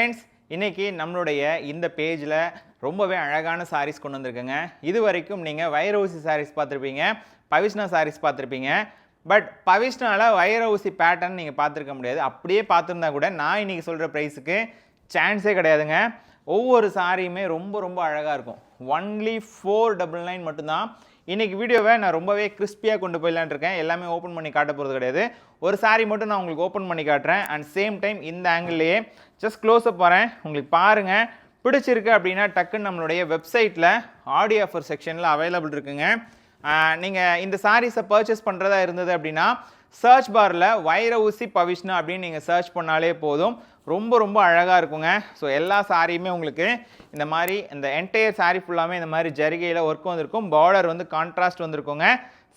Friends, இன்னைக்கு நம்மளுடைய இந்த பேஜில் ரொம்பவே அழகான சாரீஸ் கொண்டு வந்திருக்குங்க. இது வரைக்கும் நீங்கள் வைரவுசி சாரீஸ் பார்த்துருப்பீங்க, பவிஷ்ணா சாரீஸ் பார்த்துருப்பீங்க. பட் பவிஷ்னாவில் வைரவுசி பேட்டர்ன் நீங்கள் பார்த்துருக்க முடியாது. அப்படியே பார்த்துருந்தா கூட நான் இன்றைக்கி சொல்கிற ப்ரைஸுக்கு சான்ஸே கிடையாதுங்க. ஒவ்வொரு சாரியுமே ரொம்ப ரொம்ப அழகாக இருக்கும். ஒன்லி 499 மட்டும்தான். இன்றைக்கி வீடியோவை நான் ரொம்பவே கிறிஸ்பியாக கொண்டு போயிடலான் இருக்கேன். எல்லாமே ஓப்பன் பண்ணி காட்ட போகிறது கிடையாது. ஒரு சாரி மட்டும் நான் உங்களுக்கு ஓப்பன் பண்ணி காட்டுறேன். அண்ட் சேம் டைம் இந்த ஆங்கிள்லேயே ஜஸ்ட் க்ளோஸ்அப் வரேன். உங்களுக்கு பாருங்கள், பிடிச்சிருக்கு அப்படின்னா டக்குன்னு நம்மளுடைய வெப்சைட்டில் ஆடியோ ஆஃபர் செக்ஷனில் அவைலபிள் இருக்குங்க. நீங்கள் இந்த சாரீஸை பர்ச்சேஸ் பண்ணுறதா இருந்தது அப்படின்னா சர்ச் பாரில் வைரவுசி பவிஷ்ணா அப்படின்னு நீங்கள் சர்ச் பண்ணாலே போதும். ரொம்ப ரொம்ப அழகாக இருக்குங்க. ஸோ எல்லா சாரியுமே உங்களுக்கு இந்த மாதிரி இந்த என்டையர் சாரீ ஃபுல்லாமே இந்த மாதிரி ஜரிகையில் ஒர்க் வந்திருக்கும். பார்டர் வந்து கான்ட்ராஸ்ட் வந்திருக்குங்க.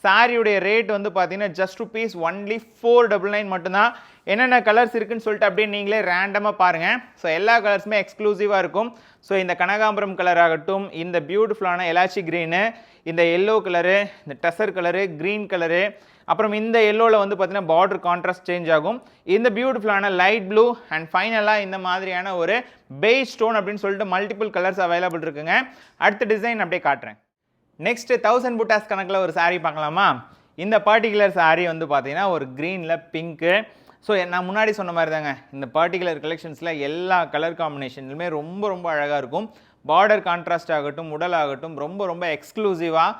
சாரியுடைய ரேட் வந்து பார்த்தீங்கன்னா ஜஸ்ட் ருபீஸ் ஒன்லி 499 மட்டும்தான். என்னென்ன கலர்ஸ் இருக்குன்னு சொல்லிட்டு அப்படியே நீங்களே ரேண்டமாக பாருங்கள். ஸோ எல்லா கலர்ஸுமே எக்ஸ்க்ளூசிவாக இருக்கும். ஸோ இந்த கனகாம்பரம் கலர் ஆகட்டும், இந்த பியூட்டிஃபுல்லான எலாச்சி க்ரீனு, இந்த எல்லோ கலரு, இந்த டசர் கலரு, க்ரீன் கலரு, அப்புறம் இந்த எல்லோவில் வந்து பார்த்தீங்கன்னா பார்டர் கான்ட்ராஸ்ட் சேஞ்ச் ஆகும். இந்த பியூட்டிஃபுல்லான லைட் ப்ளூ அண்ட் ஃபைனலாக இந்த மாதிரியான ஒரு பெய்ஜ் ஸ்டோன் அப்படின்னு சொல்லிட்டு மல்டிபிள் கலர்ஸ் அவைலபிள் இருக்குங்க. அடுத்த டிசைன் அப்படியே காட்டுறேன். நெக்ஸ்ட்டு 1000 புட்டாஸ் கணக்கில் ஒரு சாரீ பார்க்கலாமா? இந்த பர்டிகுலர் சாரீ வந்து பார்த்தீங்கன்னா ஒரு க்ரீனில் பிங்க்கு. ஸோ நான் முன்னாடி சொன்ன மாதிரி தாங்க, இந்த பர்டிகுலர் கலெக்ஷன்ஸில் எல்லா கலர் காம்பினேஷன்லுமே ரொம்ப ரொம்ப அழகாக இருக்கும். பார்டர் கான்ட்ராஸ்ட் ஆகட்டும், உடல் ஆகட்டும், ரொம்ப ரொம்ப எக்ஸ்க்ளூசிவாக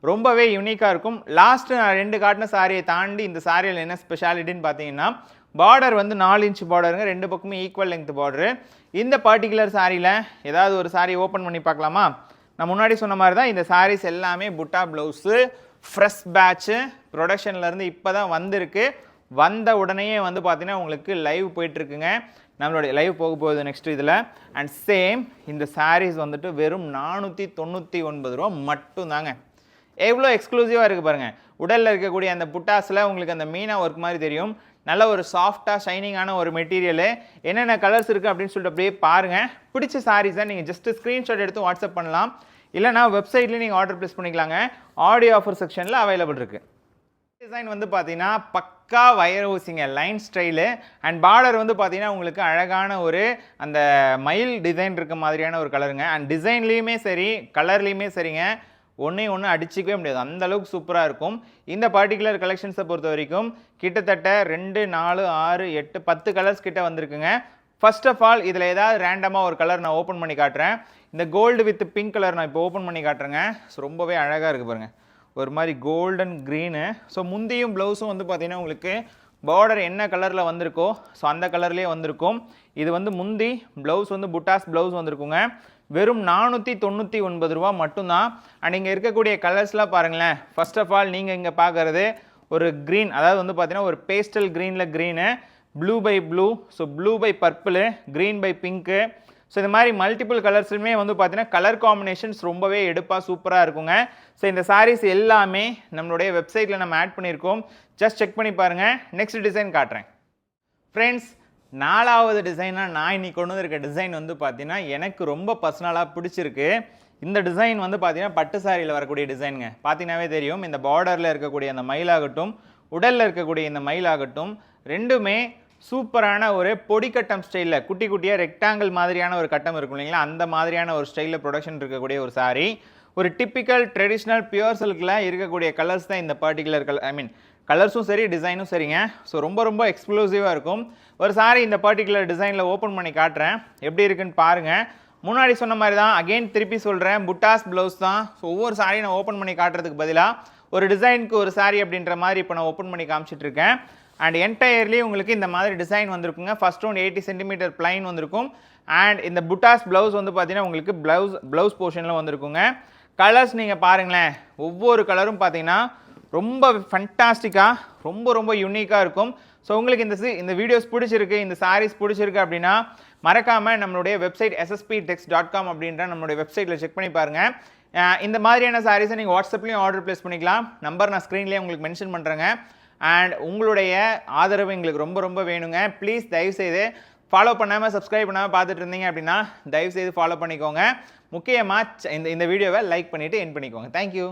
ரொம்பவே யூனிக்காக இருக்கும். லாஸ்ட்டு நான் 2 காட்டின சாரியை தாண்டி இந்த சாரியில் என்ன ஸ்பெஷாலிட்டின்னு பார்த்தீங்கன்னா பார்டர் வந்து 4 இன்ச் பார்டருங்க, 2 பக்கமும் ஈக்குவல் லெங்த் பார்டரு. இந்த பர்டிகுலர் சாரியில் ஏதாவது ஒரு சாரி ஓப்பன் பண்ணி பார்க்கலாமா? நான் முன்னாடி சொன்ன மாதிரி தான் இந்த சாரீஸ் எல்லாமே புட்டா ப்ளவுஸு, ஃப்ரெஷ் பேட்ச்சு, ப்ரொடக்ஷன்லேருந்து இப்போ தான் வந்திருக்கு. வந்த உடனேயே வந்து பார்த்தீங்கன்னா உங்களுக்கு லைவ் போயிட்டுருக்குங்க. நம்மளுடைய லைவ் போக போகுது நெக்ஸ்ட் இதில். அண்ட் சேம் இந்த சாரீஸ் வந்துட்டு வெறும் 499 ரூபா மட்டும்தாங்க. எவ்வளோ எக்ஸ்க்ளூசிவாக இருக்குது பாருங்கள். உடலில் இருக்கக்கூடிய அந்த புட்டாஸில் உங்களுக்கு அந்த மீனா ஒர்க் மாதிரி தெரியும். நல்ல ஒரு சாஃப்டாக ஷைனிங்கான ஒரு மெட்டீரியலு. என்னென்ன கலர்ஸ் இருக்குது அப்படின்னு சொல்லிட்டு அப்படியே பாருங்கள். பிடிச்ச சாரீஸை நீங்கள் ஜஸ்ட்டு ஸ்க்ரீன்ஷாட் எடுத்து வாட்ஸ்அப் பண்ணலாம். இல்லைனா வெப்சைட்லேயும் நீங்கள் ஆர்டர் ப்ளேஸ் பண்ணிக்கலாங்க. ஆடியோ ஆஃபர் செக்ஷனில் அவைலபிள் இருக்குது. டிசைன் வந்து பார்த்தீங்கன்னா பக்கா வைரவுசிங்க, லைன் ஸ்டைலு. அண்ட் பார்டர் வந்து பார்த்தீங்கன்னா உங்களுக்கு அழகான ஒரு அந்த மயில் டிசைன் இருக்க மாதிரியான ஒரு கலருங்க. அண்ட் டிசைன்லேயுமே சரி, கலர்லேயுமே சரிங்க, ஒன்று அடிச்சிக்கவே முடியாது, அந்த அளவுக்கு சூப்பராக இருக்கும். இந்த பர்டிகுலர் கலெக்ஷன்ஸை பொறுத்த வரைக்கும் கிட்டத்தட்ட 2, 4, 6, 8, 10 கலர்ஸ் கிட்ட வந்திருக்குங்க. ஃபர்ஸ்ட் ஆஃப் ஆல் இதில் ஏதாவது ரேண்டமாக ஒரு கலர் நான் ஓப்பன் பண்ணி காட்டுறேன். இந்த கோல்டு வித் பிங்க் கலர் நான் இப்போ ஓப்பன் பண்ணி காட்டுறேங்க. ஸோ ரொம்பவே அழகாக இருக்குது பாருங்கள், ஒரு மாதிரி கோல்டன் க்ரீனு. ஸோ முந்தியும் ப்ளவுஸும் வந்து பார்த்திங்கன்னா உங்களுக்கு பார்டர் என்ன கலரில் வந்திருக்கோ ஸோ அந்த கலர்லேயே வந்திருக்கும். இது வந்து முந்தி, ப்ளவுஸ் வந்து புட்டாஸ் ப்ளவுஸ் வந்திருக்குங்க. வெறும் 499 ரூபா மட்டும்தான். அண்ட் இங்கே இருக்கக்கூடிய கலர்ஸ்லாம் பாருங்களேன். ஃபர்ஸ்ட் ஆஃப் ஆல் நீங்கள் இங்கே பார்க்குறது ஒரு க்ரீன், அதாவது வந்து பார்த்தீங்கன்னா ஒரு பேஸ்டல் க்ரீனில் green, blue by blue, so blue by purple, green by pink. So இந்த மாதிரி மல்டிபிள் கலர்ஸுமே வந்து பார்த்தீங்கன்னா கலர் காம்பினேஷன்ஸ் ரொம்பவே எடுப்பாக சூப்பராக இருக்குங்க. ஸோ இந்த சாரீஸ் எல்லாமே நம்மளுடைய வெப்சைட்டில் நம்ம ஆட் பண்ணியிருக்கோம். ஜஸ்ட் செக் பண்ணி பாருங்கள். நெக்ஸ்ட் டிசைன் காட்டுறேன். ஃப்ரெண்ட்ஸ், 4வது டிசைனாக நான் இன்னைக்கு கொண்டு வந்திருக்க டிசைன் வந்து பார்த்தீங்கன்னா எனக்கு ரொம்ப பர்சனலாக பிடிச்சிருக்கு. இந்த டிசைன் வந்து பார்த்தீங்கன்னா பட்டு சாரியில் வரக்கூடிய டிசைனுங்க. பார்த்தீங்கன்னாவே தெரியும், இந்த பார்டரில் இருக்கக்கூடிய அந்த மயிலாகட்டும், உடலில் இருக்கக்கூடிய இந்த மயிலாகட்டும், ரெண்டுமே சூப்பரான ஒரு பொடி கட்டம் ஸ்டைலில் குட்டி குட்டியாக ரெக்டாங்கிள் மாதிரியான ஒரு கட்டம் இருக்கும் இல்லைங்களா, அந்த மாதிரியான ஒரு ஸ்டைலில் ப்ரொடக்ஷன் இருக்கக்கூடிய ஒரு சாரீ. ஒரு டிப்பிக்கல் ட்ரெடிஷ்னல் பியூர் சில்கில் இருக்கக்கூடிய கலர்ஸ் தான் இந்த பர்டிகுலர் கலர். கலர்ஸும் சரி, டிசைனும் சரிங்க. ஸோ ரொம்ப ரொம்ப எக்ஸ்க்ளூசிவாக இருக்கும். ஒரு சாரி இந்த பர்டிகுலர் டிசைனில் ஓப்பன் பண்ணி காட்டுறேன், எப்படி இருக்குன்னு பாருங்கள். முன்னாடி சொன்ன மாதிரி தான், அகெயின் திருப்பி சொல்கிறேன், புட்டாஸ் ப்ளவுஸ் தான். ஸோ ஒவ்வொரு சாரியும் நான் ஓப்பன் பண்ணி காட்டுறதுக்கு பதிலாக ஒரு டிசைனுக்கு ஒரு சாரி அப்படின்ற மாதிரி இப்போ நான் ஓப்பன் பண்ணி காமிச்சிட்ருக்கேன். அண்ட் என்டையர்லி உங்களுக்கு இந்த மாதிரி டிசைன் வந்திருக்குங்க. ஃபர்ஸ்ட் ரவுண்ட் 80 சென்டிமீட்டர் பிளைன் வந்திருக்கும். அண்ட் இந்த புட்டாஸ் ப்ளவுஸ் வந்து பார்த்தீங்கன்னா உங்களுக்கு ப்ளவுஸ் போர்ஷனில் வந்திருக்குங்க. கலர்ஸ் நீங்கள் பாருங்களேன், ஒவ்வொரு கலரும் பார்த்தீங்கன்னா ரொம்ப ஃபண்டாஸ்டிக்காக, ரொம்ப ரொம்ப யூனிக்காக இருக்கும். ஸோ உங்களுக்கு இந்த வீடியோஸ் பிடிச்சிருக்கு, இந்த சாரீஸ் பிடிச்சிருக்கு அப்படின்னா மறக்காமல் நம்மளுடைய வெப்சைட் ssptex.com அப்படின்ற நம்மளுடைய வெப்சைட்டில் செக் பண்ணி பாருங்கள். இந்த மாதிரியான சாரீஸை நீங்கள் வாட்ஸ்அப்லேயும் ஆர்டர் ப்ளேஸ் பண்ணிக்கலாம். நம்பர் நான் ஸ்க்ரீன்லேயே உங்களுக்கு மென்ஷன் பண்ணுறேங்க. அண்ட் உங்களுடைய ஆதரவு எங்களுக்கு ரொம்ப ரொம்ப வேணுங்க. ப்ளீஸ் தயவுசெய்து ஃபாலோ பண்ணாமல், சப்ஸ்கிரைப் பண்ணாமல் பார்த்துட்டு இருந்தீங்க அப்படின்னா தயவுசெய்து ஃபாலோ பண்ணிக்கோங்க. முக்கியமாக இந்த வீடியோவை லைக் பண்ணிவிட்டு எண்ட் பண்ணிக்கோங்க. தேங்க்யூ.